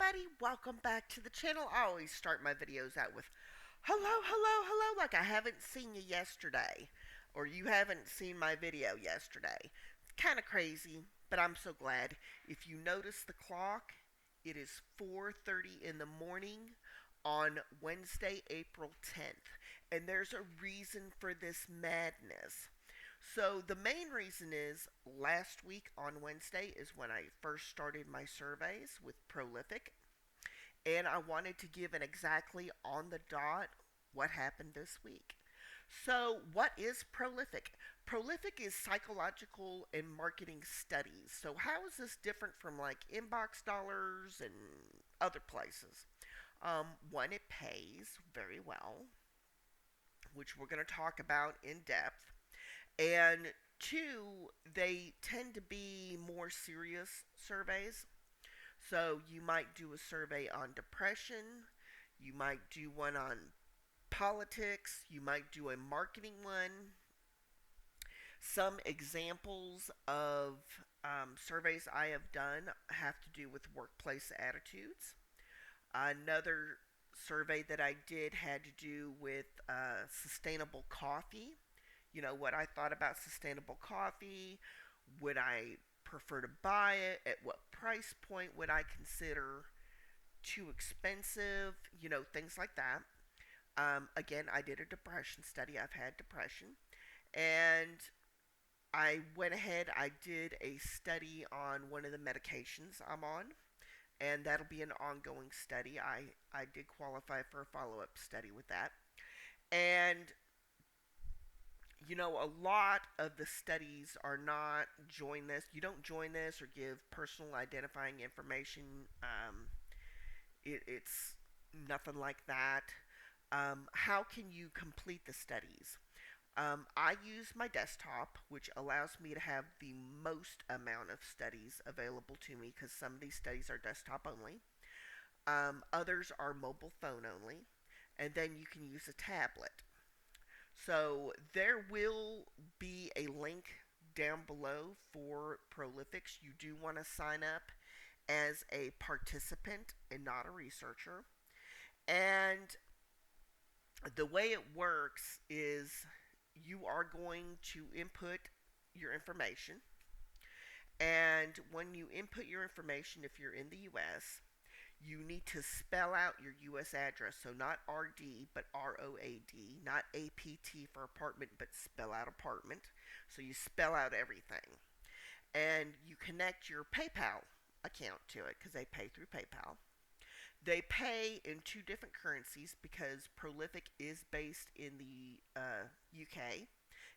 everybody, welcome back to the channel. I always start my videos out with hello, hello, hello, like I haven't seen you yesterday, or you haven't seen my video yesterday. It's kind of crazy, but I'm so glad. If you notice the clock, it is 4:30 in the morning on Wednesday, April 10th, and there's a reason for this madness. So the main reason is last week on Wednesday is when I first started my surveys with Prolific, and I wanted to give an exactly on the dot what happened this week. So, what is Prolific? Prolific is psychological and marketing studies. So, how is this different from like inbox dollars and other places? One, it pays very well, which we're going to talk about in depth. And two, they tend to be more serious surveys. So you might do a survey on depression, you might do one on politics, you might do a marketing one. Some examples of surveys I have done have to do with workplace attitudes. Another survey that I did had to do with sustainable coffee. You know, what I thought about sustainable coffee. Would I prefer to buy it? At what price point would I consider too expensive? You know, things like that. Again, I did a depression study. I've had depression. And I went ahead, I did a study on one of the medications I'm on. And that'll be an ongoing study. I did qualify for a follow up study with that. And you know, a lot of the studies are not join this. You don't join this or give personal identifying information. It's nothing like that. How can you complete the studies? I use my desktop, which allows me to have the most amount of studies available to me because some of these studies are desktop only. Others are mobile phone only. And then you can use a tablet. So there will be a link down below for Prolifics. You do want to sign up as a participant and not a researcher. And the way it works is you are going to input your information. And when you input your information, if you're in the US, you need to spell out your US address. So not RD, but ROAD, not APT for apartment, but spell out apartment. So you spell out everything. And you connect your PayPal account to it because they pay through PayPal. They pay in two different currencies because Prolific is based in the UK.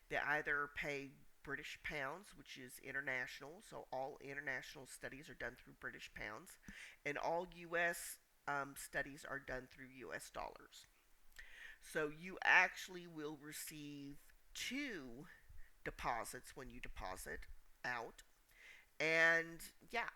They either pay British pounds, which is international, so all international studies are done through British pounds, and all US studies are done through US dollars. So you actually will receive two deposits when you deposit out, and yeah,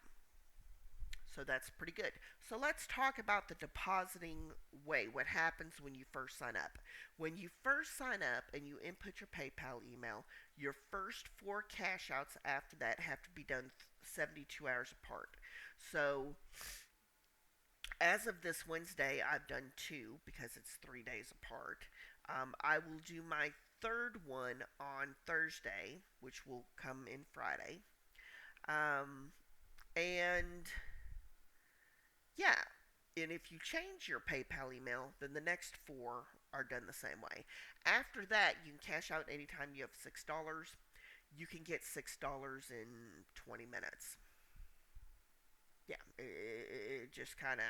so that's pretty good. So let's talk about the depositing way. What happens when you first sign up? When you first sign up and you input your PayPal email, your first four cash outs after that have to be done 72 hours apart. So as of this Wednesday, I've done two because it's 3 days apart. I will do my third one on Thursday, which will come in Friday. Um, and yeah, and if you change your PayPal email, then the next four are done the same way. After that, you can cash out anytime you have $6. You can get $6 in 20 minutes. Yeah, it just kind of,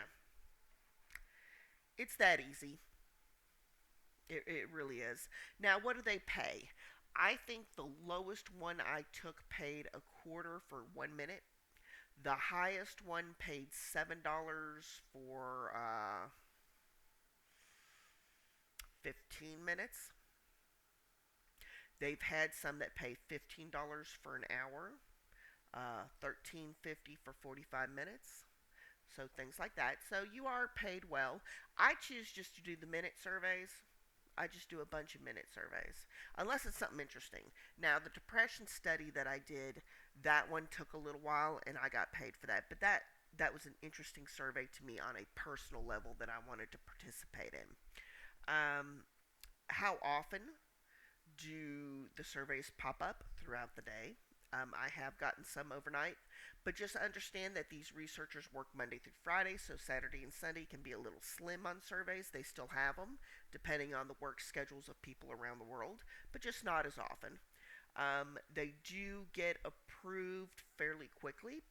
it's that easy. It really is. Now, what do they pay? I think the lowest one I took paid a quarter for 1 minute. The highest one paid $7 for 15 minutes. They've had some that pay $15 for an hour, $13.50 for 45 minutes. So things like that. So you are paid well. I choose just to do the minute surveys. I just do a bunch of minute surveys, unless it's something interesting. Now, the depression study that I did, that one took a little while, and I got paid for that. But that was an interesting survey to me on a personal level that I wanted to participate in. How often do the surveys pop up throughout the day? I have gotten some overnight, but just understand that these researchers work Monday through Friday, so Saturday and Sunday can be a little slim on surveys. They still have them, depending on the work schedules of people around the world, but just not as often. They do get approved fairly quickly.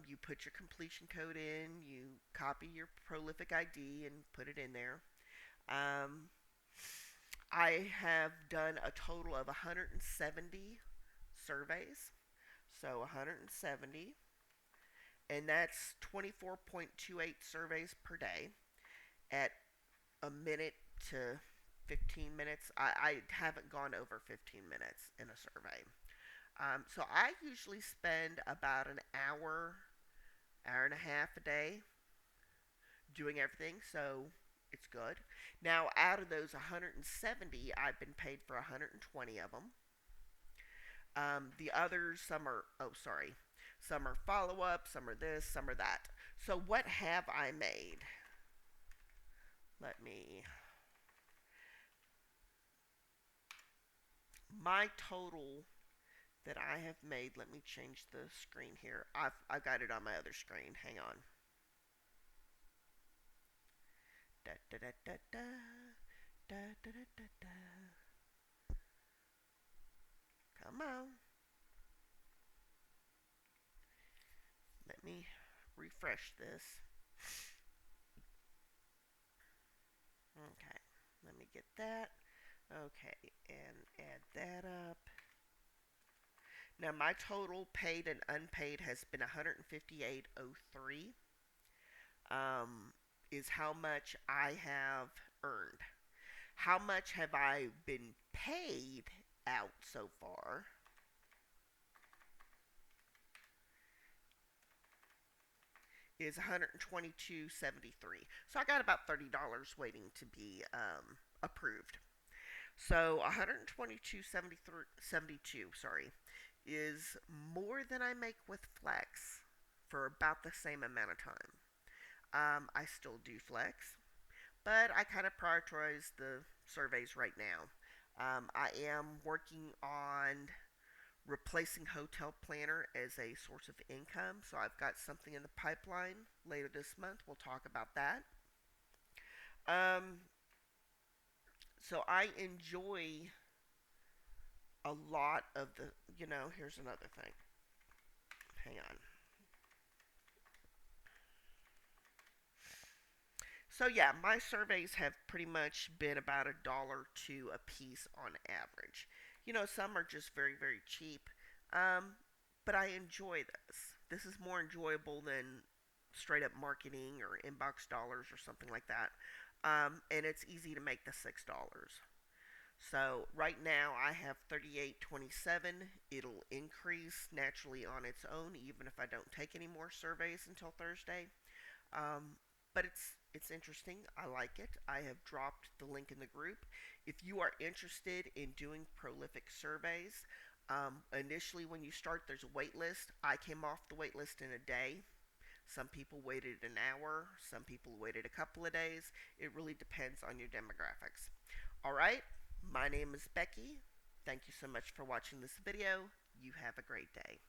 You put your completion code in, you copy your prolific ID and put it in there. Um, I have done a total of 170 surveys, so 170, and that's 24.28 surveys per day at a minute to 15 minutes. I haven't gone over 15 minutes in a survey. So I usually spend about an hour, hour and a half a day doing everything, so it's good. Now, out of those 170, I've been paid for 120 of them. The others, some are follow up, some are this, some are that. So, what have I made? Let me. My total that I have made, let me change the screen here. I've got it on my other screen. Hang on. Da, da, da, da, da, da, da, da, da, da. Come on. Let me refresh this. Okay, let me get that. Okay, and add that up. Now my total paid and unpaid has been 158.03. Is how much I have earned. How much have I been paid out so far? Is 122.73. So I got about $30 waiting to be approved. So 122.72, sorry, is more than I make with Flex for about the same amount of time. I still do Flex, but I kind of prioritize the surveys right now. I am working on replacing Hotel Planner as a source of income, so I've got something in the pipeline later this month. We'll talk about that. Um, so I enjoy a lot of here's another thing. Hang on. So yeah, my surveys have pretty much been about $1 a piece on average. Some are just very, very cheap. Um, but I enjoy this. This is more enjoyable than straight up marketing or inbox dollars or something like that. And it's easy to make the $6. So right now I have 38.27. It'll increase naturally on its own, even if I don't take any more surveys until Thursday. Um, but it's interesting. I like it. I have dropped the link in the group. If you are interested in doing prolific surveys, initially when you start, there's a wait list. I came off the wait list in a day. Some people waited an hour. Some people waited a couple of days. It really depends on your demographics. All right. My name is Becky. Thank you so much for watching this video. You have a great day.